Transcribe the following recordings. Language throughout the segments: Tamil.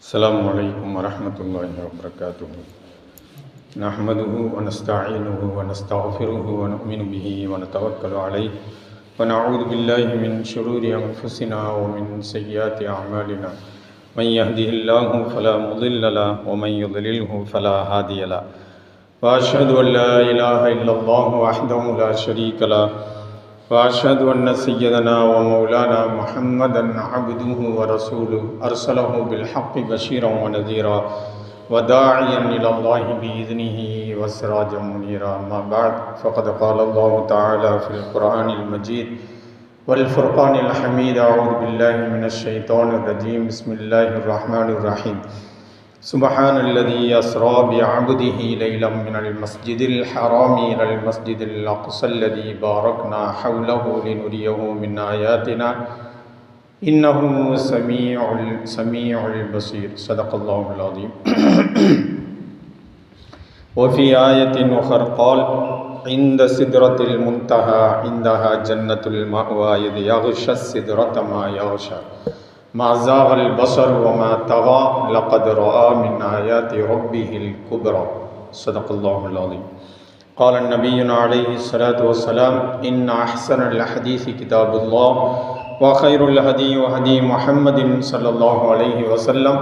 السلام عليكم ورحمة الله وبركاته. نحمده ونستعينه ونستغفره ونؤمن به ونتوكل عليه ونعوذ بالله من شرور أنفسنا ومن سيئات أعمالنا. من يهده الله فلا مضل له ومن يضلله فلا هادي له. وأشهد أن لا إله إلا الله وحده لا شريك له وأشهد أن سيدنا ومولانا محمدا عبده ورسوله أرسله بالحق بشيرا ونذيرا وداعيا إلى الله بإذنه وسراجا منيرا. أما بعد فقد قال الله تعالى في القرآن المجيد والفرقان الحميد: أعوذ بالله من الشيطان الرجيم. بسم الله الرحمن الرحيم. سبحان الذي أسرى بعبده ليلا من المسجد الحرام إلى المسجد الأقصى الذي باركنا حوله لنريه من آياتنا إنه سميع البصير. صدق الله العظيم. وفي آية أخرى قال: عند سدرة المنتهى عندها جنة المأوى إذ يغشى السدرة ما يغشى ما زاغ البصر وما طغى لقد رأى من آيات ربه الكبرى. صدق الله العظيم. قال النبي عليه الصلاة والسلام: إن أحسن الحديث كتاب الله وخير الهدي وهدي محمد صلى الله عليه وسلم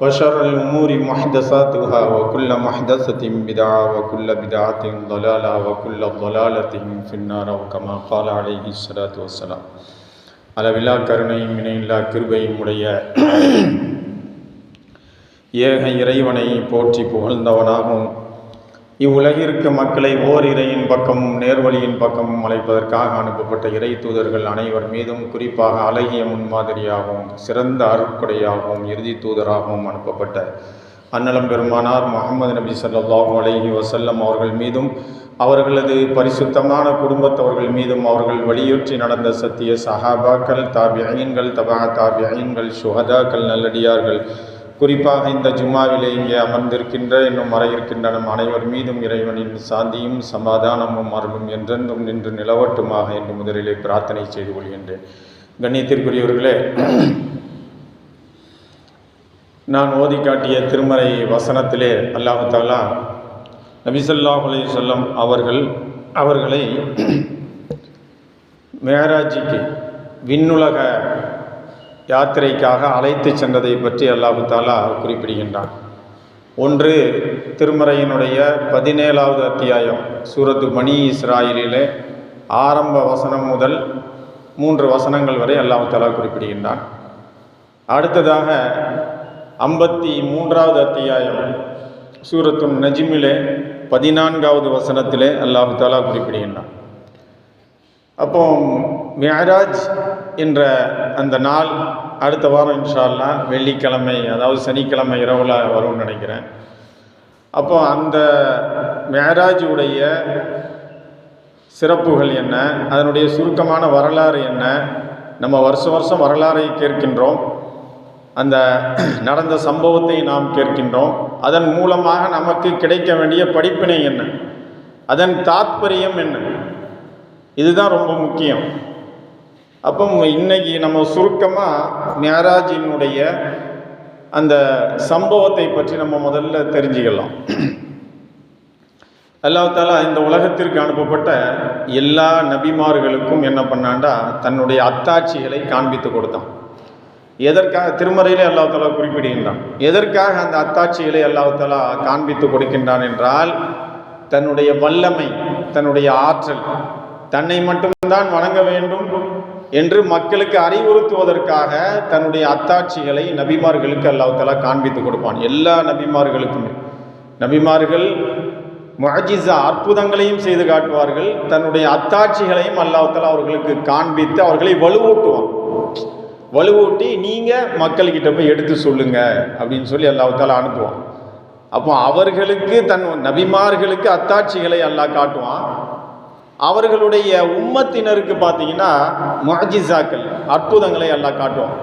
وشر الأمور محدثاتها وكل محدثة بدعة وكل بدعة ضلالة وكل ضلالة في النار كما قال عليه الصلاة والسلام. அளவில்லா கருணையும் இணையில்லா கிருபையும் உடைய ஏக இறைவனை போற்றி புகழ்ந்தவனாகவும் இவ்வுலகிற்கு மக்களை ஓர் இறையின் பக்கமும் நேர்வழியின் பக்கமும் அழைப்பதற்காக அனுப்பப்பட்ட இறை தூதர்கள் அனைவர் மீதும், குறிப்பாக அழகிய முன்மாதிரியாகவும் சிறந்த அருட்கொடையாகவும் இறுதி தூதராகவும் அனுப்பப்பட்ட அன்னலம் பெருமானார் முஹம்மது நபி ஸல்லல்லாஹு அலைஹி வஸல்லம் அவர்கள் மீதும், அவர்களது பரிசுத்தமான குடும்பத்தவர்கள் மீதும், அவர்கள் வலியுற்றி நடந்த சத்திய சஹாபாக்கள், தாபியீன்கள், தபா தாபியீன்கள், சுஹதாக்கள், நல்லடியார்கள், குறிப்பாக இந்த ஜும்மாவிலே இங்கே அமர்ந்திருக்கின்ற இன்னும் வர இருக்கின்ற நம் அனைவர் மீதும் இறைவனின் சாந்தியும் சமாதானமும் அருளும் என்றென்றும் நின்று நிலவட்டுமாக என்று முதலிலே பிரார்த்தனை செய்து கொள்கின்றேன். கண்ணியத்திற்குரியவர்களே, நான் ஓதி காட்டிய திருமறை வசனத்திலே அல்லாஹ் தஆலா நபி ஸல்லல்லாஹு அலைஹி வஸல்லம் அவர்களை மேராஜிக்கு விண்ணுலக யாத்திரைக்காக அழைத்து சென்றதை பற்றி அல்லாஹ் தஆலா குறிப்பிடுகின்றான். ஒன்று, திருமறையினுடைய 17வது அத்தியாயம் சூரத்து பனி இஸ்ராயிலிலே ஆரம்ப வசனம் முதல் 3 வசனங்கள் வரை அல்லாஹ் தஆலா குறிப்பிடுகின்றான். அடுத்ததாக 53வது அத்தியாயம் சூரத்து நஜ்மிலே 14வது வசனத்திலே அல்லாஹ் தஆலா குறிப்பிடுகின்றான். அப்போ மிஅராஜ் என்ற அந்த நாள் அடுத்த வாரம் இன்ஷா அல்லாஹ் வெள்ளிக்கிழமை, அதாவது சனிக்கிழமை இரவில் வரும்னு நினைக்கிறேன். அப்போ அந்த மிஅராஜ் உடைய சிறப்புகள் என்ன, அதனுடைய சுருக்கமான வரலாறு என்ன, நம்ம வருஷம் வரலாறை கேட்கின்றோம், அந்த நடந்த சம்பவத்தை நாம் கேட்கின்றோம், அதன் மூலமாக நமக்கு கிடைக்க வேண்டிய படிப்பினை என்ன, அதன் தாத்பரியம் என்ன, இதுதான் ரொம்ப முக்கியம். அப்போ இன்னைக்கு நம்ம சுருக்கமாக மிஅராஜினுடைய அந்த சம்பவத்தை பற்றி நம்ம முதல்ல தெரிஞ்சுக்கலாம். அல்லாஹ் தஆலா இந்த உலகத்திற்கு அனுப்பப்பட்ட எல்லா நபிமார்களுக்கும் என்ன பண்ணாண்டா, தன்னுடைய அத்தாட்சிகளை காண்பித்து கொடுத்தான். எதற்காக? திருமறையிலே அல்லாஹ் தஆலா குறிப்பிடுகின்றான். எதற்காக அந்த அத்தாட்சிகளை அல்லாஹ் தஆலா காண்பித்து கொடுக்கின்றான் என்றால், தன்னுடைய வல்லமை, தன்னுடைய ஆற்றல், தன்னை மட்டும்தான் வணங்க வேண்டும் என்று மக்களுக்கு அறிவுறுத்துவதற்காக தன்னுடைய அத்தாட்சிகளை நபிமார்களுக்கு அல்லாஹ் தஆலா காண்பித்து கொடுப்பான். எல்லா நபிமார்களுக்குமே. நபிமார்கள் முஅஜிஸா அற்புதங்களையும் செய்து காட்டுவார்கள், தன்னுடைய அத்தாட்சிகளையும் அல்லாஹ் தஆலா அவர்களுக்கு காண்பித்து அவர்களை வலுவூட்டி நீங்கள் மக்கள்கிட்ட போய் எடுத்து சொல்லுங்க அப்படின்னு சொல்லி அல்லாஹ் தஆலா அனுப்புவான். அப்போ அவர்களுக்கு நபிமார்களுக்கு அத்தாட்சிகளை அல்லாஹ் காட்டுவான். அவர்களுடைய உம்மத்தினருக்கு பார்த்தீங்கன்னா முஅஜிஸாக்கள், அற்புதங்களை அல்லாஹ் காட்டுவான்.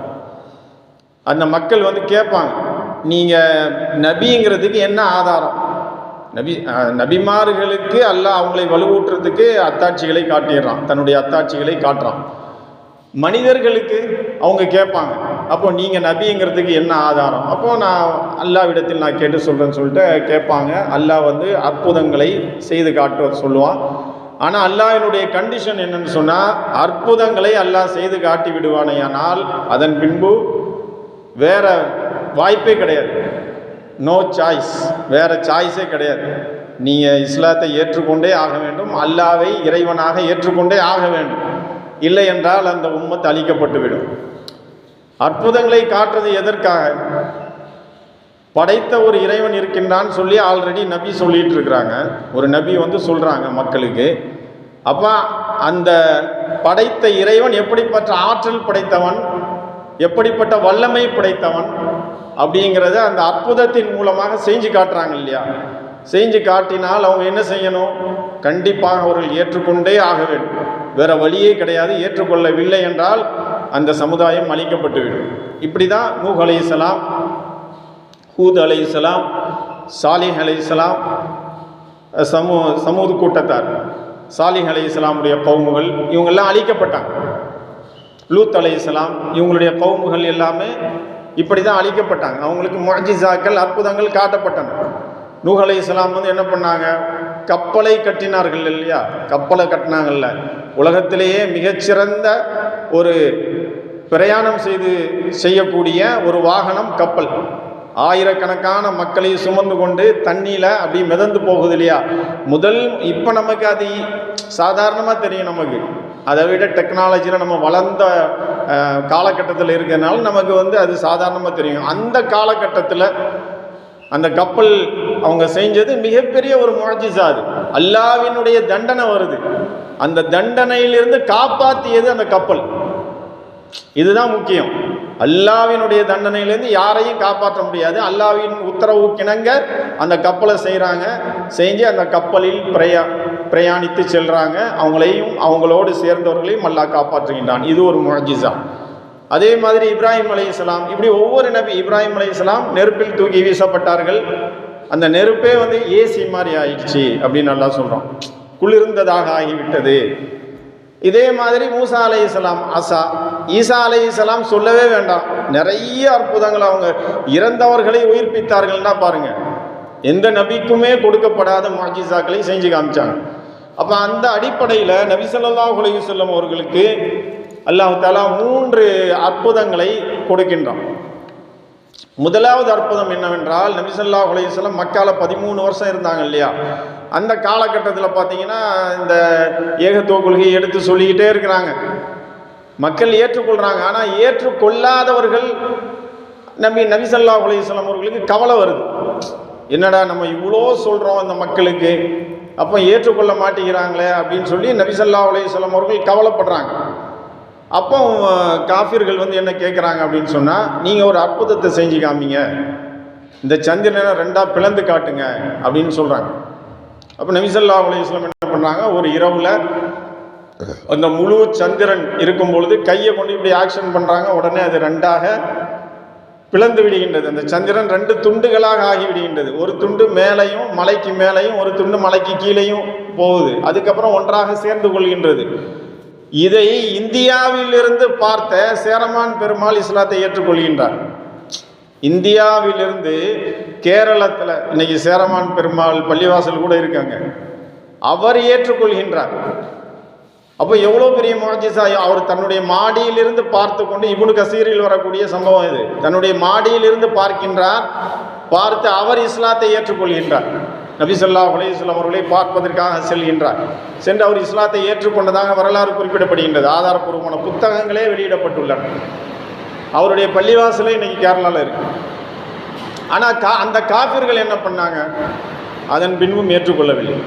அந்த மக்கள் கேட்பாங்க, நீங்கள் நபிங்கிறதுக்கு என்ன ஆதாரம்? நபிமார்களுக்கு அல்லாஹ் அவங்களை வலுவூட்டுறதுக்கு அத்தாட்சிகளை காட்டிடுறான், தன்னுடைய அத்தாட்சிகளை காட்டுறான். மனிதர்களுக்கு அவங்க கேட்பாங்க, அப்போ நீங்கள் நபிங்கிறதுக்கு என்ன ஆதாரம்? அப்போது நான் அல்லாஹ்விடத்தில் நான் கேட்டு சொல்கிறேன்னு சொல்லிட்டு கேட்பாங்க. அல்லாஹ் வந்து அற்புதங்களை செய்து காட்டுவது சொல்லுவான். ஆனால் அல்லாஹ்வினுடைய கண்டிஷன் என்னன்னு சொன்னால், அற்புதங்களை அல்லாஹ் செய்து காட்டி விடுவானேயானால் அதன் பின்பு வேற வாய்ப்பே கிடையாது. நோ சாய்ஸ், வேற சாய்ஸே கிடையாது. நீங்கள் இஸ்லாத்தை ஏற்றுக்கொண்டே ஆக வேண்டும், அல்லாஹ்வை இறைவனாக ஏற்றுக்கொண்டே ஆக வேண்டும். இல்லை என்றால் அந்த உம்மத் அழிக்கப்பட்டுவிடும். அற்புதங்களை காட்டுறது எதற்காக? படைத்த ஒரு இறைவன் இருக்கின்றான்னு சொல்லி ஆல்ரெடி நபி சொல்லிட்டு இருக்கிறாங்க. ஒரு நபி வந்து சொல்கிறாங்க மக்களுக்கு. அப்போ அந்த படைத்த இறைவன் எப்படிப்பட்ட ஆற்றல் படைத்தவன், எப்படிப்பட்ட வல்லமை படைத்தவன் அப்படிங்கிறத அந்த அற்புதத்தின் மூலமாக செஞ்சு காட்டுறாங்க இல்லையா? செஞ்சு காட்டினால் அவங்க என்ன செய்யணும்? கண்டிப்பாக அவர்கள் ஏற்றுக்கொண்டே ஆக வேண்டும். வேற வழியே கிடையாது. ஏற்றுக்கொள்ளவில்லை என்றால் அந்த சமுதாயம் அழிக்கப்பட்டுவிடும். இப்படி தான் நூஹ் அலைஹிஸ்ஸலாம், ஹூத் அலைஹிஸ்ஸலாம், சாலிஹ் அலைஹிஸ்ஸலாம், சமூது கூட்டத்தார், சாலிஹ் அலைஹிஸ்ஸலாமுடைய கவுமுகள் இவங்கெல்லாம் அழிக்கப்பட்டாங்க. லூத் அலைஹிஸ்ஸலாம் இவங்களுடைய கவுமுகள் எல்லாமே இப்படி தான் அழிக்கப்பட்டாங்க. அவங்களுக்கு முஅஜிசாக்கள், அற்புதங்கள் காட்டப்பட்டன. நூஹ் அலைஹிஸ்ஸலாம் வந்து என்ன பண்ணாங்க? கப்பலை கட்டினார்கள் இல்லையா? கப்பலை கட்டினாங்கல்ல. உலகத்திலேயே மிகச்சிறந்த ஒரு பிரயாணம் செய்யக்கூடிய ஒரு வாகனம் கப்பல். ஆயிரக்கணக்கான மக்களை சுமந்து கொண்டு தண்ணியில் அப்படி மிதந்து போகுது இல்லையா? இப்போ நமக்கு அது சாதாரணமாக தெரியும். நமக்கு அதை விட டெக்னாலஜியில் நம்ம வளர்ந்த காலகட்டத்தில் இருக்கிறதுனால நமக்கு வந்து அது சாதாரணமாக தெரியும். அந்த காலகட்டத்தில் அந்த கப்பல் அவங்க செஞ்சது மிகப்பெரிய ஒரு முஅஜிஸா. அது அல்லாஹ்வினுடைய தண்டனை வருது, அந்த தண்டனையிலிருந்து காப்பாற்றியது அந்த கப்பல். இதுதான் முக்கியம். அல்லாஹ்வினுடைய தண்டனையிலேருந்து யாரையும் காப்பாற்ற முடியாது. அல்லாஹ்வின் உத்தரவு கிணங்க அந்த கப்பலை செய்கிறாங்க. செஞ்சு அந்த கப்பலில் பிரயாணித்து செல்கிறாங்க. அவங்களையும் அவங்களோடு சேர்ந்தவர்களையும் அல்லாஹ் காப்பாற்றுகின்றான். இது ஒரு முஅஜிஸா. அதே மாதிரி இப்ராஹிம் அலைஹிஸ்ஸலாம், இப்படி ஒவ்வொரு நபி. இப்ராஹிம் அலைஹிஸ்ஸலாம் நெருப்பில் தூக்கி வீசப்பட்டார்கள். அந்த நெருப்பே வந்து ஏசி மாதிரி ஆயிடுச்சு அப்படின்னு நல்லா சொல்கிறோம். குளிர்ந்ததாக ஆகிவிட்டது. இதே மாதிரி மூசா அலைஹிஸ்ஸலாம், ஈசா அலைஹிஸ்ஸலாம் சொல்லவே வேண்டாம். நிறைய அற்புதங்கள், அவங்க இறந்தவர்களை உயிர்ப்பித்தார்கள்னா பாருங்க. எந்த நபிக்குமே கொடுக்கப்படாத முஅஜிஸாக்களை செஞ்சு காமிச்சாங்க. அப்போ அந்த அடிப்படையில் நபி ஸல்லல்லாஹு அலைஹி வஸல்லம் அவர்களுக்கு அல்லாஹ் தஆலா 3 அற்புதங்களை கொடுக்கின்றான். முதலாவது அற்புதம் என்னவென்றால், நபி ஸல்லல்லாஹு அலைஹி வஸல்லம் மக்கால 13 வருஷம் இருந்தாங்க இல்லையா? அந்த காலகட்டத்தில் பார்த்தீங்கன்னா இந்த ஏகத்துவ கொள்கையை எடுத்து சொல்லிக்கிட்டே இருக்கிறாங்க. மக்கள் ஏற்றுக்கொள்கிறாங்க. ஆனால் ஏற்றுக்கொள்ளாதவர்கள் நபி ஸல்லல்லாஹு அலைஹி வஸல்லம் அவர்களுக்கு கவலை வருது. என்னடா நம்ம இவ்வளோ சொல்கிறோம் அந்த மக்களுக்கு, அப்போ ஏற்றுக்கொள்ள மாட்டேங்கிறாங்களே அப்படின்னு சொல்லி நபி ஸல்லல்லாஹு அலைஹி வஸல்லம் அவர்கள் கவலைப்படுறாங்க. அப்போ காஃபிர்கள் வந்து என்ன கேட்குறாங்க அப்படின்னு சொன்னால், நீங்கள் ஒரு அற்புதத்தை செஞ்சு காமிங்க, இந்த சந்திரனை 2ஆக பிளந்து காட்டுங்க அப்படின்னு சொல்கிறாங்க. அப்போ நபி ஸல்லல்லாஹு அலைஹி வஸல்லம் என்ன பண்ணுறாங்க? ஒரு இரவில் அந்த முழு சந்திரன் இருக்கும் பொழுது கையை கொண்டு இப்படி ஆக்ஷன் பண்ணுறாங்க. உடனே அது 2ஆக பிளந்து விடுகின்றது. அந்த சந்திரன் 2 துண்டுகளாக ஆகிவிடுகின்றது. ஒரு துண்டு மேலையும் மலைக்கு மேலையும், ஒரு துண்டு மலைக்கு கீழேயும் போகுது. அதுக்கப்புறம் ஒன்றாக சேர்ந்து கொள்கின்றது. இதை இந்தியாவிலிருந்து பார்த்த சேரமான் பெருமாள் இஸ்லாத்தை ஏற்றுக்கொள்கின்றார். இந்தியாவிலிருந்து கேரளத்தில் இன்னைக்கு சேரமான் பெருமாள் பள்ளிவாசல் கூட இருக்காங்க, அவர் ஏற்றுக்கொள்கின்றார். அப்போ எவ்வளோ பெரிய முஅஜிஸா! அவர் தன்னுடைய மாடியிலிருந்து பார்த்து கொண்டு, இப்னு கசீரில் வரக்கூடிய சம்பவம் இது, தன்னுடைய மாடியிலிருந்து பார்க்கின்றார். பார்த்து அவர் இஸ்லாத்தை ஏற்றுக்கொள்கின்றார். நபி ஸல்லல்லாஹு அலைஹி வஸல்லம் அவர்களை பார்ப்பதற்காக செல்கின்றார். சென்று அவர் இஸ்லாத்தை ஏற்றுக்கொண்டதாக வரலாறு குறிப்பிடப்படுகின்றது. ஆதாரப்பூர்வமான புத்தகங்களே வெளியிடப்பட்டுள்ளன. அவருடைய பள்ளிவாசலே இன்னைக்கு கேரளாவில் இருக்கு. ஆனால் அந்த காஃபிர்கள் என்ன பண்ணாங்க? அதன் பின்பும் ஏற்றுக்கொள்ளவில்லை.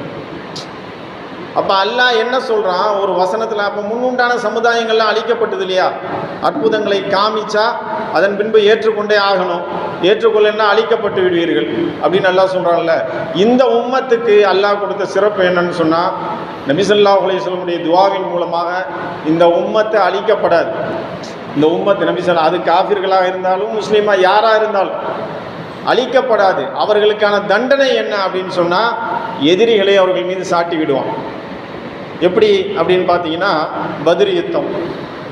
அப்போ அல்லாஹ் என்ன சொல்கிறான் ஒரு வசனத்தில்? அப்போ முன்னுண்டான சமுதாயங்கள்லாம் அழிக்கப்பட்டது இல்லையா? அற்புதங்களை காமிச்சா அதன் பின்பு ஏற்றுக்கொண்டே ஆகணும், ஏற்றுக்கொள்ளன்னா அழிக்கப்பட்டு விடுவீர்கள் அப்படின்னு அல்லாஹ் சொல்கிறான்ல. இந்த உம்மத்துக்கு அல்லாஹ் கொடுத்த சிறப்பு என்னன்னு சொன்னால், நபி ஸல்லல்லாஹு அலைஹி வஸல்லமுடைய துஆவின் மூலமாக இந்த உம்மத்தை அழிக்கப்படாது. இந்த உம்மத்து நபி ஸல்லல்லாஹு, அது காஃபிர்களாக இருந்தாலும் முஸ்லீமாக யாராக இருந்தாலும் அழிக்கப்படாது. அவர்களுக்கான தண்டனை என்ன அப்படின்னு சொன்னால், எதிரிகளை அவர்கள் மீது சாட்டி விடுவான். எப்படி அப்படின்னு பார்த்தீங்கன்னா, பத்ர் யுத்தம்,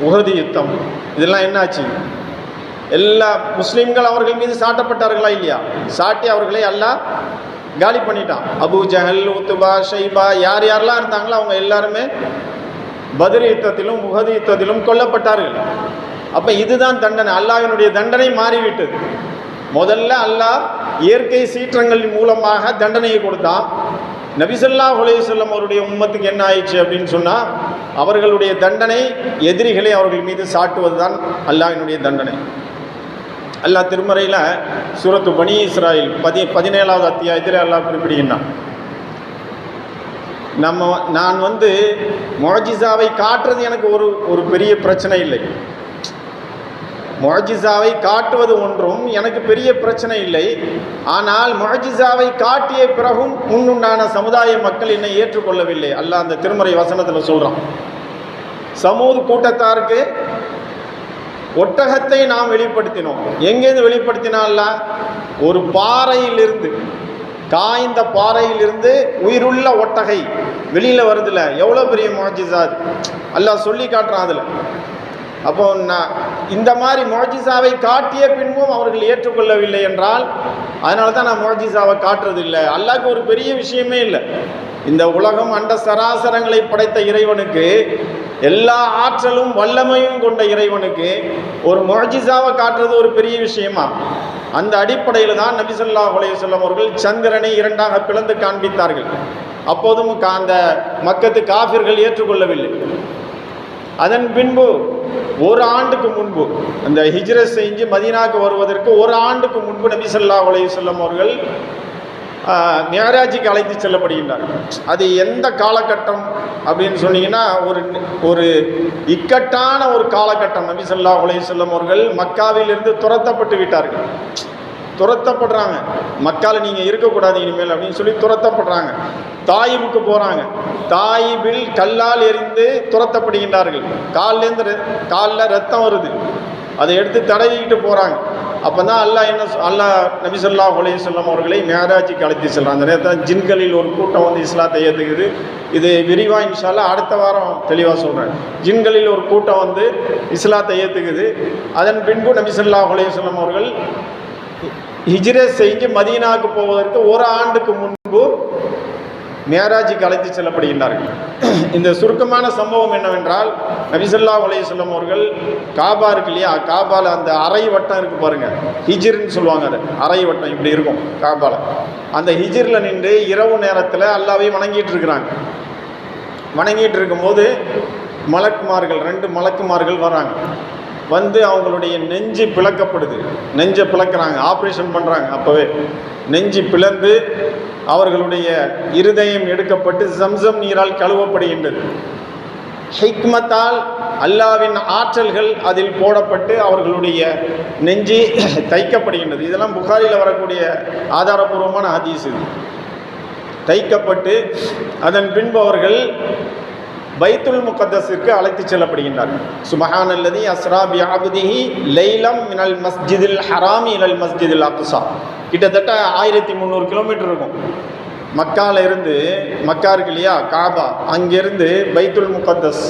உஹது யுத்தம், இதெல்லாம் என்னாச்சு? எல்லா முஸ்லீம்கள் அவர்கள் மீது சாட்டப்பட்டார்களா இல்லையா? சாட்டி அவர்களை அல்லாஹ் காலி பண்ணிட்டான். அபூ ஜஹல், உத்பா, ஷைபா, யார் யாரெல்லாம் இருந்தாங்களோ அவங்க எல்லாருமே பத்ர் யுத்தத்திலும் உஹது யுத்தத்திலும் கொல்லப்பட்டார்கள். அப்போ இதுதான் தண்டனை. அல்லாஹ்வினுடைய தண்டனை மாறிவிட்டது. முதல்ல அல்லாஹ் இயற்கை சீற்றங்களின் மூலமாக தண்டனையை கொடுத்தான். நபி ஸல்லல்லாஹு அலைஹி வஸல்லம் அவருடைய உம்மத்துக்கு என்ன ஆயிடுச்சு அப்படின்னு சொன்னால், அவர்களுடைய தண்டனை எதிரிகளை அவர்கள் மீது சாட்டுவது தான் அல்லாஹ்வினுடைய தண்டனை. அல்லாஹ் திருமறையில் சூரத்து பனி இஸ்ராயில் 17வது அத்தியாயத்தில் அல்லாஹ் குறிப்பிடுகின்றான், நான் முஅஜிஸாவை காட்டுறது எனக்கு ஒரு பெரிய பிரச்சனை இல்லை. முஅஜிஸாவை காட்டுவது ஒன்றும் எனக்கு பெரிய பிரச்சனை இல்லை. ஆனால் முஅஜிஸாவை காட்டிய பிறகும் முன்னுண்டான சமுதாய மக்கள் என்னை ஏற்றுக்கொள்ளவில்லை. அல்லாஹ் அந்த திருமறை வசனத்தில் சொல்கிறான். சமூக கூட்டத்தாருக்கு ஒட்டகத்தை நாம் வெளிப்படுத்தினோம். எங்கேருந்து வெளிப்படுத்தினால? ஒரு பாறையிலிருந்து, காய்ந்த பாறையிலிருந்து உயிருள்ள ஒட்டகை வெளியில் வருதுல, எவ்வளோ பெரிய முஅஜிஸா அது அல்லாஹ் சொல்லி காட்டுறான் அதில். அப்போ இந்த மாதிரி முஅஜிஸாவை காட்டிய பின்பும் அவர்கள் ஏற்றுக்கொள்ளவில்லை என்றால், அதனால தான் நான் முஅஜிஸாவை காட்டுறது இல்லை. அல்லாஹ்க்கு ஒரு பெரிய விஷயமே இல்லை. இந்த உலகம் அண்ட சராசரங்களை படைத்த இறைவனுக்கு, எல்லா ஆற்றலும் வல்லமையும் கொண்ட இறைவனுக்கு ஒரு முஅஜிஸாவை காட்டுறது ஒரு பெரிய விஷயமா? அந்த அடிப்படையில் தான் நபி ஸல்லல்லாஹு அலைஹி வஸல்லம் அவர்கள் சந்திரனை இரண்டாக பிளந்து காண்பித்தார்கள். அப்போதும் அந்த மக்கத்து காஃபிர்கள் ஏற்றுக்கொள்ளவில்லை. அதன் பின்பு ஒரு ஆண்டுக்கு முன்பு, அந்த ஹிஜ்ரத் செஞ்சு மதீனாவுக்கு வருவதற்கு ஒரு ஆண்டுக்கு முன்பு நபி ஸல்லல்லாஹு அலைஹி வஸல்லம் அவர்கள் மிஅராஜுக்கு அழைத்து செல்லப்படுகின்றார்கள். அது எந்த காலகட்டம் அப்படின்னு சொன்னீங்கன்னா, ஒரு இக்கட்டான ஒரு காலகட்டம். நபி ஸல்லல்லாஹு அலைஹி வஸல்லம் அவர்கள் மக்காவிலிருந்து துரத்தப்பட்டு விட்டார்கள். துரத்தப்படுறாங்க. மக்காவில் நீங்கள் இருக்கக்கூடாது இனிமேல் அப்படின்னு சொல்லி துரத்தப்படுறாங்க. தாயிபுக்கு போகிறாங்க. தாயிபில் கல்லால் எறிந்து துரத்தப்படுகின்றார்கள். காலில் ரத்தம் வருது. அதை எடுத்து தடவிக்கிட்டு போகிறாங்க. அப்போ தான் அல்லாஹ் நபி ஸல்லல்லாஹு அலைஹி வஸல்லம் அவர்களை மிஅராஜுக்கு அழைத்து செல்கிறாங்க. அந்த நேரத்தில் ஜின்களில் ஒரு கூட்டம் இஸ்லாத்தை ஏற்றுக்குது. இது விரிவாக இன்ஷா அல்லாஹ் அடுத்த வாரம் தெளிவாக சொல்கிறேன். ஜின்களில் ஒரு கூட்டம் இஸ்லாத்தை ஏற்றுக்குது. அதன் பின்பு நபி ஸல்லல்லாஹு அலைஹி வஸல்லம் அவர்கள் ஹிஜ்ரத் செஞ்சு மதீனாவுக்கு போவதற்கு ஒரு ஆண்டுக்கு முன்பு மிஅராஜுக்கு அழைத்து செல்லப்படுகின்றார்கள். இந்த சுருக்கமான சம்பவம் என்னவென்றால், நபி ஸல்லல்லாஹு அலைஹி வஸல்லம் அவர்கள் காபா இருக்கு இல்லையா, காபாவில் அந்த அரை வட்டம் இருக்குது பாருங்கள், ஹிஜ்ர்னு சொல்லுவாங்க. அது அரை வட்டம் இப்படி இருக்கும் காபாவில். அந்த ஹிஜ்ரில் நின்று இரவு நேரத்தில் அல்லாஹ்வை வணங்கிட்டு இருக்கிறாங்க. வணங்கிட்டு இருக்கும்போது மலக்குமார்கள், 2 மலக்குமார்கள் வராங்க. அவங்களுடைய நெஞ்சு பிளக்கப்படுது. நெஞ்சை பிளக்கிறாங்க, ஆப்ரேஷன் பண்ணுறாங்க. அப்போவே நெஞ்சு பிளந்து அவர்களுடைய இருதயம் எடுக்கப்பட்டு ஜம்சம் நீரால் கழுவப்படுகின்றது. ஹிக்மத்தால் அல்லாஹ்வின் ஆற்றல்கள் அதில் போடப்பட்டு அவர்களுடைய நெஞ்சு தைக்கப்படுகின்றது. இதெல்லாம் புகாரியில் வரக்கூடிய ஆதாரபூர்வமான ஹதீஸ். இது தைக்கப்பட்டு அதன் பின்பு அவர்கள் பைத்துல் முகத்தஸிற்கு அழைத்து செல்லப்படுகின்றார்கள். சுப்ஹானல்லதி அஸ்ரா பி அப்திஹி லைலம் மினல் மஸ்ஜிதில் ஹராமி இலல் மஸ்ஜிதில் அக்ஸா. கிட்டத்தட்ட 1300 கிலோமீட்டர் இருக்கும். மக்கால இருந்து, மக்கா இருக்கு இல்லையா காபா, அங்கேருந்து பைத்துல் முகத்தஸ்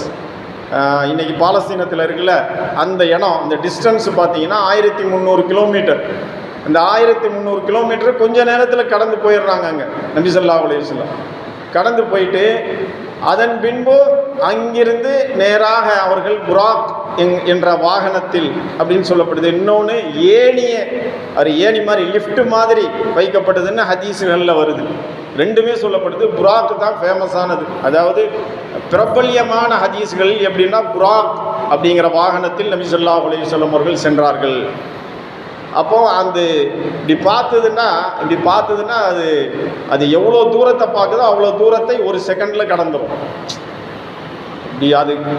இன்றைக்கி பாலஸ்தீனத்தில் இருக்குல்ல, அந்த இடம், அந்த டிஸ்டன்ஸ் பார்த்தீங்கன்னா 1300 கிலோமீட்டர். அந்த 1300 கிலோமீட்டர் கொஞ்ச நேரத்தில் கடந்து போயிடுறாங்க. அங்கே நபி ஸல்லல்லாஹு அலைஹி வஸல்லம் கடந்து போயிட்டு அதன் பின்பு அங்கிருந்து நேராக அவர்கள் புராக் என்ற வாகனத்தில் அப்படின்னு சொல்லப்படுது. இன்னொன்று ஏணி மாதிரி லிஃப்ட் மாதிரி வைக்கப்பட்டதுன்னு ஹதீஸுகளில் வருது. ரெண்டுமே சொல்லப்படுது. புராக் தான் ஃபேமஸானது. அதாவது பிரபல்யமான ஹதீஸ்கள் எப்படின்னா, புராக் அப்படிங்கிற வாகனத்தில் நபி ஸல்லல்லாஹு அலைஹி வஸல்லம் அவர்கள் சென்றார்கள். அப்போது இப்படி பார்த்ததுன்னா அது எவ்வளோ தூரத்தை பார்க்குதோ அவ்வளோ தூரத்தை ஒரு செகண்டில் கடந்துடும். இப்படி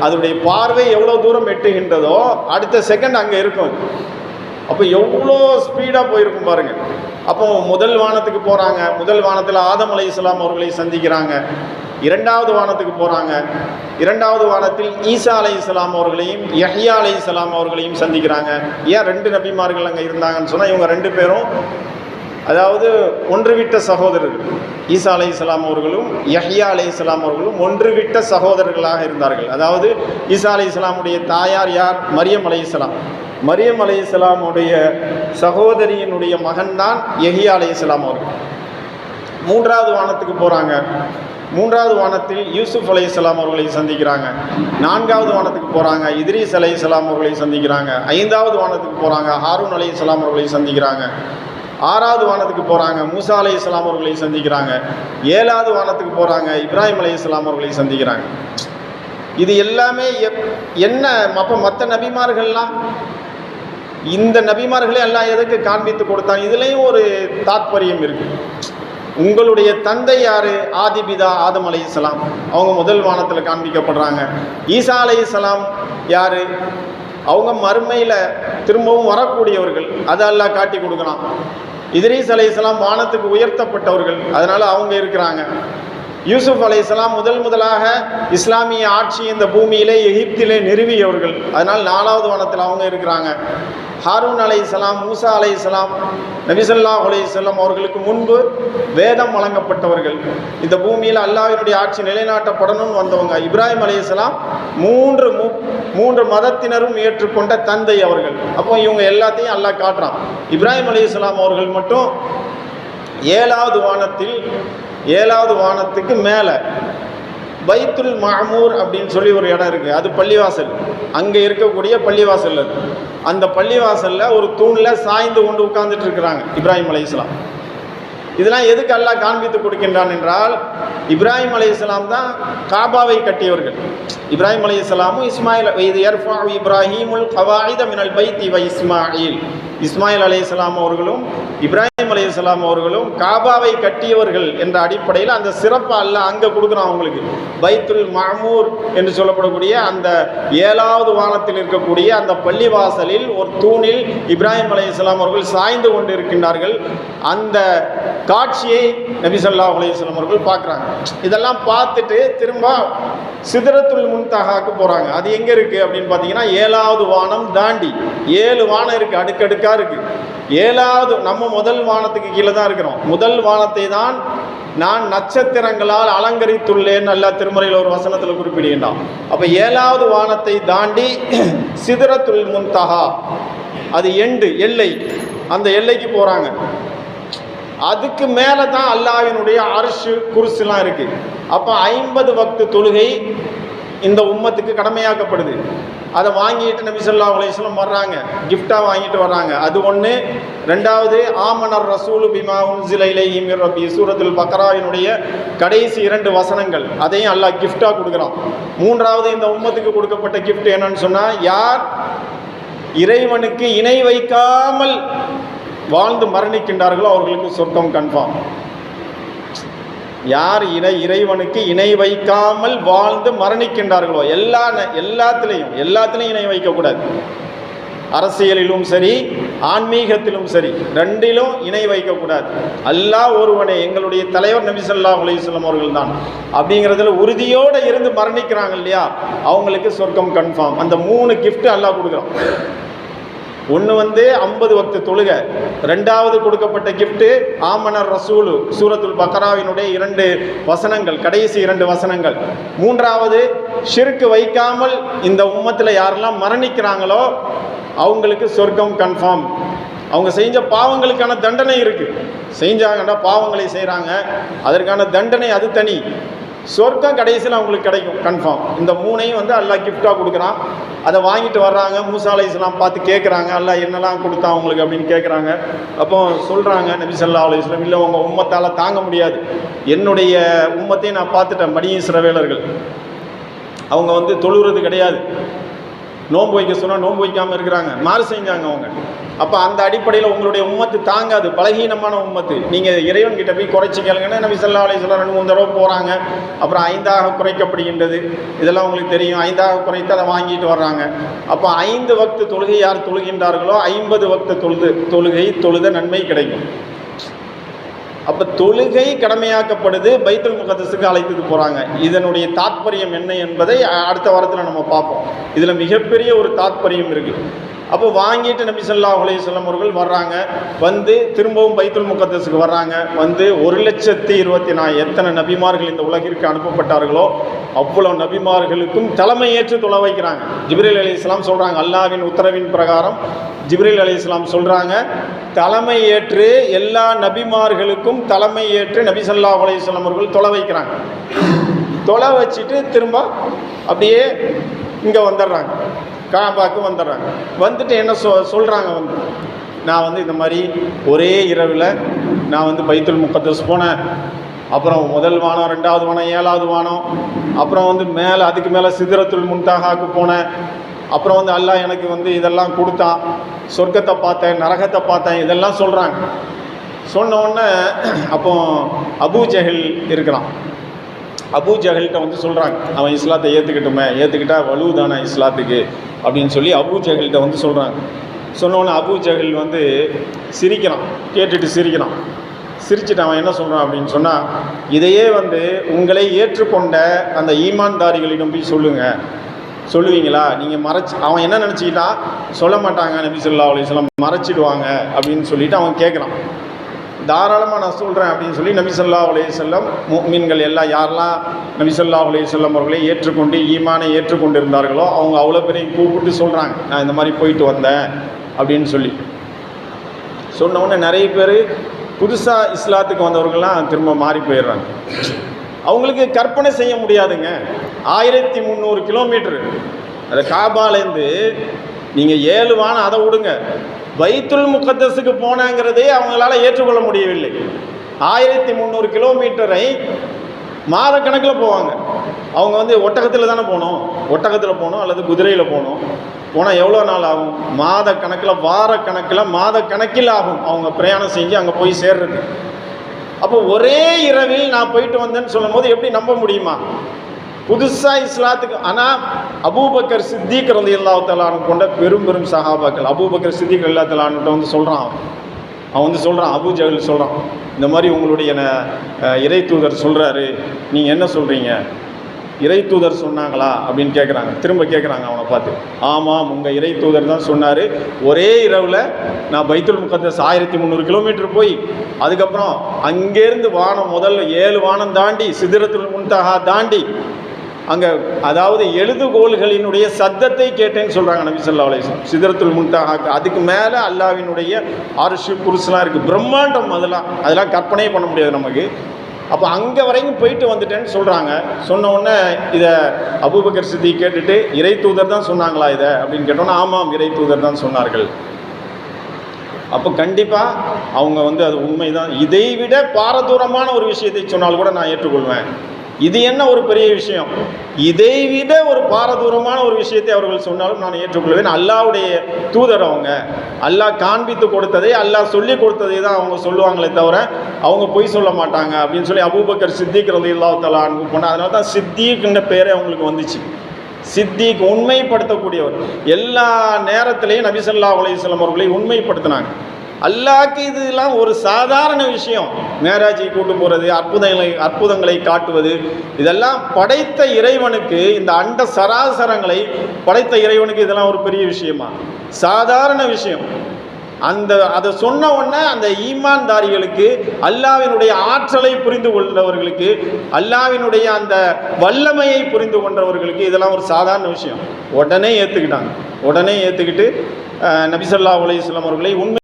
அதனுடைய பார்வை எவ்வளோ தூரம் எட்டுகின்றதோ அடுத்த செகண்ட் அங்கே இருக்கும். அப்போ எவ்வளோ ஸ்பீடாக போயிருக்கும் பாருங்கள். அப்போ முதல் வானத்துக்கு போகிறாங்க. முதல் வானத்தில் ஆதம் அலைஹிஸ்ஸலாம் அவர்களை சந்திக்கிறாங்க. 2வது வானத்துக்கு போகிறாங்க. 2வது வானத்தில் ஈசா அலைஹிஸ்ஸலாம் அவர்களையும் யஹ்யா அலைஹிஸ்ஸலாம் அவர்களையும் சந்திக்கிறாங்க. ஏன் 2 நபிமார்கள் அங்கே இருந்தாங்கன்னு சொன்னால், இவங்க 2 பேரும் அதாவது ஒன்றுவிட்ட சகோதரர்கள். ஈசா அலைஹிஸ்ஸலாம் அவர்களும் யஹ்யா அலைஹிஸ்ஸலாம் அவர்களும் ஒன்றுவிட்ட சகோதரர்களாக இருந்தார்கள். அதாவது ஈசா அலைஹிஸ்ஸலாமுடைய தாயார் யார்? மரியம் அலைஹிஸ்ஸலாம். மரியம் அலைஹிஸ்ஸலாமுடைய சகோதரியினுடைய மகன்தான் யஹ்யா அலைஹிஸ்ஸலாம் அவர்கள். மூன்றாவது வானத்துக்கு போகிறாங்க. மூன்றாவது வானத்தில் யூசுப் அலைஹிஸ்ஸலாம் அவர்களை சந்திக்கிறாங்க. நான்காவது வானத்துக்கு போகிறாங்க, இத்ரீஸ் அலைஹிஸ்ஸலாம் அவர்களை சந்திக்கிறாங்க. ஐந்தாவது வானத்துக்கு போகிறாங்க, ஹாரூன் அலைஹிஸ்ஸலாம் அவர்களை சந்திக்கிறாங்க. ஆறாவது வானத்துக்கு போகிறாங்க, மூசா அலைஹிஸ்ஸலாம் அவர்களை சந்திக்கிறாங்க. ஏழாவது வானத்துக்கு போகிறாங்க, இப்ராஹிம் அலைஹிஸ்ஸலாம் அவர்களை சந்திக்கிறாங்க. இது எல்லாமே என்ன? அப்போ மற்ற நபிமார்கள்லாம், இந்த நபிமார்களே எல்லாம் எதுக்கு காண்பித்து கொடுத்தாங்க? இதுலேயும் ஒரு தாத்பரியம் இருக்குது. உங்களுடைய தந்தை யார்? ஆதிபிதா ஆதம் அலைஹிஸ்ஸலாம், அவங்க முதல் வானத்தில் காண்பிக்கப்படுறாங்க. ஈசா அலைஹிஸ்ஸலாம் யார்? அவங்க மறுமையில் திரும்பவும் வரக்கூடியவர்கள், அதை அல்லாஹ் காட்டி கொடுக்குறான். இத்ரீஸ் அலைஹிஸ்ஸலாம் வானத்துக்கு உயர்த்தப்பட்டவர்கள், அதனால் அவங்க இருக்கிறாங்க. யூசுப் அலைஹிஸ்ஸலாம் முதலாக இஸ்லாமிய ஆட்சி இந்த பூமியிலே எகிப்திலே நிறுவியவர்கள், அதனால் 4வது வானத்தில் அவங்க இருக்கிறாங்க. ஹாரூன் அலைஹிஸ்ஸலாம், மூசா அலைஹிஸ்ஸலாம், நபி ஸல்லல்லாஹு அலைஹி வஸல்லம் அவர்களுக்கு முன்பு வேதம் வழங்கப்பட்டவர்கள், இந்த பூமியில் அல்லாஹ்வினுடைய ஆட்சி நிலைநாட்டப்படணும்னு வந்தவங்க. இப்ராஹிம் அலைஹிஸ்ஸலாம் மூன்று மதத்தினரும் ஏற்றுக்கொண்ட தந்தை அவர்கள். அப்போ இவங்க எல்லாத்தையும் அல்லாஹ் காட்டுறான். இப்ராஹிம் அலைஹிஸ்ஸலாம் அவர்கள் மட்டும் 7வது வானத்துக்கு மேலே பைத்துல் மஅமூர் அப்படின்னு சொல்லி ஒரு இடம் இருக்குது. அது பள்ளிவாசல், அங்கே இருக்கக்கூடிய பள்ளிவாசல். அது அந்த பள்ளிவாசலில் ஒரு தூணில் சாய்ந்து கொண்டு உட்கார்ந்துட்டு இருக்கிறாங்க இப்ராஹிம் அலைஹிஸ்ஸலாம். இதெல்லாம் எதுக்கு அல்லாஹ் காண்பித்து கொடுக்கின்றான் என்றால், இப்ராஹிம் அலைஹிஸ்ஸலாம் தான் காபாவை கட்டியவர்கள். இப்ராஹிம் அலைஹிஸ்ஸலாமும் இப்ராஹிமுல் கவாயித மினல் பைத்தி வ இஸ்மாயில் அலைஹிஸ்ஸலாம் அவர்களும் இப்ராஹிம் அலைஹிஸ்ஸலாம் அவர்களும் காபாவை கட்டியவர்கள் என்ற அடிப்படையில் அந்த சிறப்பை அல்லாஹ் அங்கே கொடுக்குறான் அவங்களுக்கு. பைத்துல் மஅமூர் என்று சொல்லப்படக்கூடிய அந்த 7வது வானத்தில் இருக்கக்கூடிய அந்த பள்ளிவாசலில் ஒரு தூணில் இப்ராஹிம் அலைஹிஸ்ஸலாம் அவர்கள் சாய்ந்து கொண்டு இருக்கின்றார்கள். அந்த காட்சியை நபி ஸல்லல்லாஹு அலைஹி வஸல்லம் அவர்கள் பார்க்குறாங்க. இதெல்லாம் பார்த்துட்டு திரும்ப சிதறத்துல் முன்தஹாக்கு போகிறாங்க. அது எங்கே இருக்குது அப்படின்னு பார்த்தீங்கன்னா, 7வது வானம் தாண்டி 7 வானம் இருக்குது, அடுக்கடுக்காக இருக்குது. 7வது நம்ம முதல் வானத்துக்கு கீழே தான் இருக்கிறோம். முதல் வானத்தை தான் நான் நட்சத்திரங்களால் அலங்கரித்துள்ளேன் அல்லாஹ் திருமறையில் ஒரு வசனத்தில் குறிப்பிடுகின்றான். அப்போ 7வது வானத்தை தாண்டி சிதறத்துல் முன்தஹா, அது எல்லை, அந்த எல்லைக்கு போகிறாங்க. அதுக்கு மேலே தான் அல்லாஹ்வினுடைய அர்ஷ் குர்சிலாம் இருக்குது. அப்போ 50 வக்து தொழுகை இந்த உம்மத்துக்கு கடமையாக்கப்படுது. அதை வாங்கிட்டு நபி ஸல்லல்லாஹு அலைஹி வஸல்லம் வர்றாங்க, கிஃப்டாக வாங்கிட்டு வர்றாங்க. அது ஒன்று. ரெண்டாவது, ஆமனர் ரசூலு பிமா உன்ஸில இலைஹி மிர் ரப்பி, சூரத்துல் பக்ராவினுடைய கடைசி 2 வசனங்கள், அதையும் அல்லாஹ் கிஃப்டாக கொடுக்குறான். மூன்றாவது, இந்த உம்மத்துக்கு கொடுக்கப்பட்ட கிஃப்ட் என்னன்னு சொன்னால், யார் இறைவனுக்கு இணை வைக்காமல் வாழ்ந்து மரணிக்கின்றார்களோ அவர்களுக்கு சொர்க்கம் கன்ஃபார்ம். யார் இறைவனுக்கு இணை வைக்காமல் வாழ்ந்து மரணிக்கின்றார்களோ, எல்லாத்துலேயும் இணை வைக்கக்கூடாது. அரசியலிலும் சரி, ஆன்மீகத்திலும் சரி, ரெண்டிலும் இணை வைக்கக்கூடாது. அல்லாஹ் ஒருவனே, எங்களுடைய தலைவர் நபி ஸல்லல்லாஹு அலைஹி வஸல்லம் அவர்கள் தான் அப்படிங்கிறதுல உறுதியோடு இருந்து மரணிக்கிறாங்க இல்லையா, அவங்களுக்கு சொர்க்கம் கன்ஃபார்ம். அந்த 3 கிஃப்ட் அல்லாஹ் கொடுக்குறான். ஒன்று 50 வக்து தொழுகை. ரெண்டாவது கொடுக்கப்பட்ட கிஃப்ட்டு ஆமனர் ரசூலு, சூரத்துல் பக்ராவினுடைய 2 வசனங்கள், கடைசி 2 வசனங்கள். மூன்றாவது, ஷிர்க் வைக்காமல் இந்த உம்மத்தில் யாரெல்லாம் மரணிக்கிறாங்களோ அவங்களுக்கு சொர்க்கம் கன்ஃபார்ம். அவங்க செஞ்ச பாவங்களுக்கான தண்டனை இருக்குது. செஞ்சாங்கன்னா பாவங்களை செய்கிறாங்க, அதற்கான தண்டனை அது தனி. சொர்க்கம் கடைசியில் அவங்களுக்கு கிடைக்கும் கன்ஃபார்ம். இந்த 3ஐயும் அல்லாஹ் கிஃப்டாக கொடுக்குறான். அதை வாங்கிட்டு வர்றாங்க. மூசா அலைஹிஸ்ஸலாம் பார்த்து கேட்குறாங்க, அல்லாஹ் என்னெல்லாம் கொடுத்தான் அவங்களுக்கு அப்படின்னு கேட்குறாங்க. அப்போ சொல்கிறாங்க நபி ஸல்லல்லாஹு அலைஹி வஸல்லம், இல்லை உங்கள் உம்மத்தால் தாங்க முடியாது, என்னுடைய உம்மத்தையும் நான் பார்த்துட்டேன். பனி இஸ்ரவேலர்கள் அவங்க தொழுகிறது கிடையாது, நோன்பு வைக்க சொன்னால் நோன்பு வைக்காமல் இருக்கிறாங்க, மாறு செஞ்சாங்க அவங்க. அப்போ அந்த அடிப்படையில் உங்களுடைய உம்மத்து தாங்காது, பலகீனமான உம்மத்து, நீங்கள் இறைவன்கிட்ட போய் குறைச்சி கேளுங்கன்னா நபி ஸல்லல்லாஹு அலைஹி வஸல்லம் 2-3 தடவை போகிறாங்க. அப்புறம் 5ஆக குறைக்கப்படுகின்றது, இதெல்லாம் உங்களுக்கு தெரியும். 5ஆக குறைத்து அதை வாங்கிட்டு வர்றாங்க. அப்போ 5 வக்து தொழுகை யார் தொழுகின்றார்களோ 50 வக்து தொழுத நன்மை கிடைக்கும். அப்போ தொழுகை கடமையாக்கப்படுது, பைத்துல் முகத்தஸுக்கு அழைத்துட்டு போகிறாங்க. இதனுடைய தாத்பரியம் என்ன என்பதை அடுத்த வாரத்தில் நம்ம பார்ப்போம். இதில் மிகப்பெரிய ஒரு தாத்பரியம் இருக்குது. அப்போ வாங்கிட்டு நபி ஸல்லல்லாஹு அலைஹி வஸல்லம் அவர்கள் வர்றாங்க. வந்து திரும்பவும் பைத்துல் முகத்தஸுக்கு வர்றாங்க. வந்து 1,24,000 எத்தனை நபிமார்கள் இந்த உலகிற்கு அனுப்பப்பட்டார்களோ அவ்வளோ நபிமார்களுக்கும் தலைமை ஏற்று தொலை வைக்கிறாங்க. ஜிப்ரீல் அலைஹிஸ்ஸலாம் சொல்கிறாங்க, அல்லாஹ்வின் உத்தரவின் பிரகாரம் ஜிப்ரீல் அலைஹிஸ்ஸலாம் சொல்கிறாங்க, தலைமை ஏற்று எல்லா நபிமார்களுக்கும் தலைமை ஏற்று நபி ஸல்லல்லாஹு அலைஹி வஸல்லம் அவர்கள் தொலை வைக்கிறாங்க. தொலை வச்சுட்டு திரும்ப அப்படியே இங்கே வந்துடுறாங்க, காபாக்கு வந்துடுறாங்க. வந்துட்டு என்ன சொல்கிறாங்க, வந்து நான் வந்து இந்த மாதிரி ஒரே இரவில் நான் வந்து பைத்துல் முகத்தஸ் போனேன். அப்புறம் முதல் வானம், 2வது வானம், 7வது வானம், அப்புறம் வந்து மேலே அதுக்கு மேலே சிதறத்துல் முன்தஹாக்கு போனேன். அப்புறம் வந்து அல்லாஹ் எனக்கு வந்து இதெல்லாம் கொடுத்தான், சொர்க்கத்தை பார்த்தேன், நரகத்தை பார்த்தேன், இதெல்லாம் சொல்கிறாங்க. சொன்ன உடனே அப்போ அபூ ஜஹல் இருக்கிறான். அபூ ஜஹல்கிட்ட வந்து சொல்கிறாங்க, அவன் இஸ்லாத்தை ஏற்றுக்கிட்டுமே, ஏற்றுக்கிட்டா வலுதானே இஸ்லாத்துக்கு அப்படின்னு சொல்லி அபூ ஜஹல்கிட்ட வந்து சொல்கிறாங்க. சொன்னோன்னே அபூ ஜஹல் வந்து சிரிக்கிறான், கேட்டுட்டு சிரிக்கிறான். சிரிச்சுட்டு அவன் என்ன சொல்கிறான் அப்படின்னு சொன்னால், இதையே வந்து உங்களை ஏற்றுக்கொண்ட அந்த ஈமான்தாரிகளிடம் போய் சொல்லுங்கள், சொல்லுவீங்களா? நீங்கள் அவன் என்ன நினச்சிக்கிட்டான், சொல்ல மாட்டாங்க நபி ஸல்லல்லாஹு அலைஹி வஸல்லம், மறைச்சிடுவாங்க அப்படின்னு சொல்லிட்டு அவன் கேட்குறான். தாராளமாக நான் சொல்கிறேன் அப்படின்னு சொல்லி நபி ஸல்லல்லாஹு அலைஹி வஸல்லம் முஃமின்கள் எல்லாம் யாரெல்லாம் நபி ஸல்லல்லாஹு அலைஹி வஸல்லம் அவர்களை ஏற்றுக்கொண்டு ஈமானை ஏற்றுக்கொண்டு இருந்தார்களோ அவங்க அவ்வளோ பேரையும் கூப்பிட்டு சொல்கிறாங்க, நான் இந்த மாதிரி போயிட்டு வந்தேன் அப்படின்னு சொல்லி. சொன்ன உடனே நிறைய பேர் புதுசாக இஸ்லாத்துக்கு வந்தவர்கள்லாம் திரும்ப மாறி போயிடுறாங்க. அவங்களுக்கு கற்பனை செய்ய முடியாதுங்க. 1300 கிலோமீட்டரு அது காபாலேருந்து நீங்கள் 7 வானம் அதை விடுங்க, பைத்துல் முகத்தஸுக்கு போனாங்கிறதே அவங்களால ஏற்றுக்கொள்ள முடியவில்லை. 1300 கிலோமீட்டரை மாதக்கணக்கில் போவாங்க. அவங்க வந்து ஒட்டகத்தில் தானே போகணும், ஒட்டகத்தில் போகணும் அல்லது குதிரையில் போகணும். போனால் எவ்வளோ நாள் ஆகும்? மாத கணக்கில், வார கணக்கில், மாத கணக்கில் ஆகும் அவங்க பிரயாணம் செஞ்சு அங்கே போய் சேர்றது. அப்போ ஒரே இரவில் நான் போயிட்டு வந்தேன்னு சொல்லும் போது எப்படி நம்ப முடியுமா? புதுசாக இஸ்லாத்துக்கு. ஆனால் அபூபக்கர் சித்திக் ரலியல்லாஹு தஆலா அன்ஹு கொண்ட பெரும் பெரும் சஹாபாக்கள், அபூபக்கர் சித்திக் ரலியல்லாஹு தஆலா அன்ஹுட்ட வந்து சொல்கிறான், அவன் வந்து சொல்கிறான், அபூ ஜஹல் சொல்கிறான், இந்த மாதிரி உங்களுடைய இறை தூதர் சொல்கிறாரு, நீங்கள் என்ன சொல்கிறீங்க? இறை தூதர் சொன்னாங்களா அப்படின்னு கேட்குறாங்க. திரும்ப கேட்குறாங்க அவனை பார்த்து. ஆமாம், உங்கள் இறை தூதர் தான் சொன்னார், ஒரே இரவில் நான் பைத்துல் முகத்தஸ் 1300 கிலோமீட்டர் போய் அதுக்கப்புறம் அங்கேருந்து வானம் முதல்ல 7 வானம் தாண்டி சிதறத்துல் முன்தஹா தாண்டி அங்கே அதாவது எழுதுகோள்களினுடைய சத்தத்தை கேட்டேன்னு சொல்கிறாங்க நபி ஸல்லல்லாஹு அலைஹி வஸல்லம். சிதறத்துல் முன்தஹாக்கு அதுக்கு மேலே அல்லாஹ்வினுடைய அர்ஷ் குர்ஸிலாம் இருக்குது, பிரம்மாண்டம். அதெல்லாம் கற்பனையே பண்ண முடியாது நமக்கு. அப்போ அங்கே வரைக்கும் போயிட்டு வந்துட்டேன்னு சொல்கிறாங்க. சொன்ன உடனே இதை அபூபக்கர் சித்திக் கேட்டுட்டு, இறை தூதர் தான் சொன்னாங்களா இதை அப்படின்னு கேட்டோன்னா, ஆமாம் இறை தூதர் தான் சொன்னார்கள். அப்போ கண்டிப்பாக அவங்க வந்து அது உண்மைதான். இதை விட பாரதூரமான ஒரு விஷயத்தை சொன்னால் கூட நான் ஏற்றுக்கொள்வேன். இது என்ன ஒரு பெரிய விஷயம்? இதை விட ஒரு பாரதூரமான ஒரு விஷயத்தை அவர்கள் சொன்னாலும் நான் ஏற்றுக்கொள்வேன். அல்லாஹ்வுடைய தூதர் அவங்க, அல்லாஹ் காண்பித்து கொடுத்ததை, அல்லாஹ் சொல்லி கொடுத்ததை தான் அவங்க சொல்லுவாங்களே தவிர அவங்க பொய் சொல்ல மாட்டாங்க அப்படின்னு சொல்லி அபூபக்கர் சித்திக் ரலியல்லாஹு தஆலா அன்ஹு போனாங்க. அதனால தான் சித்திக்ன்ற பேரே அவங்களுக்கு வந்துச்சு. சித்திக் உண்மைப்படுத்தக்கூடியவர். எல்லா நேரத்திலையும் நபி ஸல்லல்லாஹு அலைஹி வஸல்லம் அவர்களை உண்மைப்படுத்தினாங்க. அல்லாஹ்க்கு இதெல்லாம் ஒரு சாதாரண விஷயம். மேராஜை கூட்டு போகிறது, அற்புதங்களை காட்டுவது, இதெல்லாம் படைத்த இறைவனுக்கு, இந்த அண்ட சராசரங்களை படைத்த இறைவனுக்கு இதெல்லாம் ஒரு பெரிய விஷயமா? சாதாரண விஷயம். அதை சொன்ன உடனே அந்த ஈமான்தாரிகளுக்கு, அல்லாஹ்வினுடைய ஆற்றலை புரிந்து கொண்டவர்களுக்கு, அல்லாஹ்வினுடைய அந்த வல்லமையை புரிந்து கொண்டவர்களுக்கு இதெல்லாம் ஒரு சாதாரண விஷயம். உடனே ஏற்றுக்கிட்டாங்க. உடனே ஏற்றுக்கிட்டு நபி ஸல்லல்லாஹு அலைஹி வஸல்லம் அவர்களை உண்மை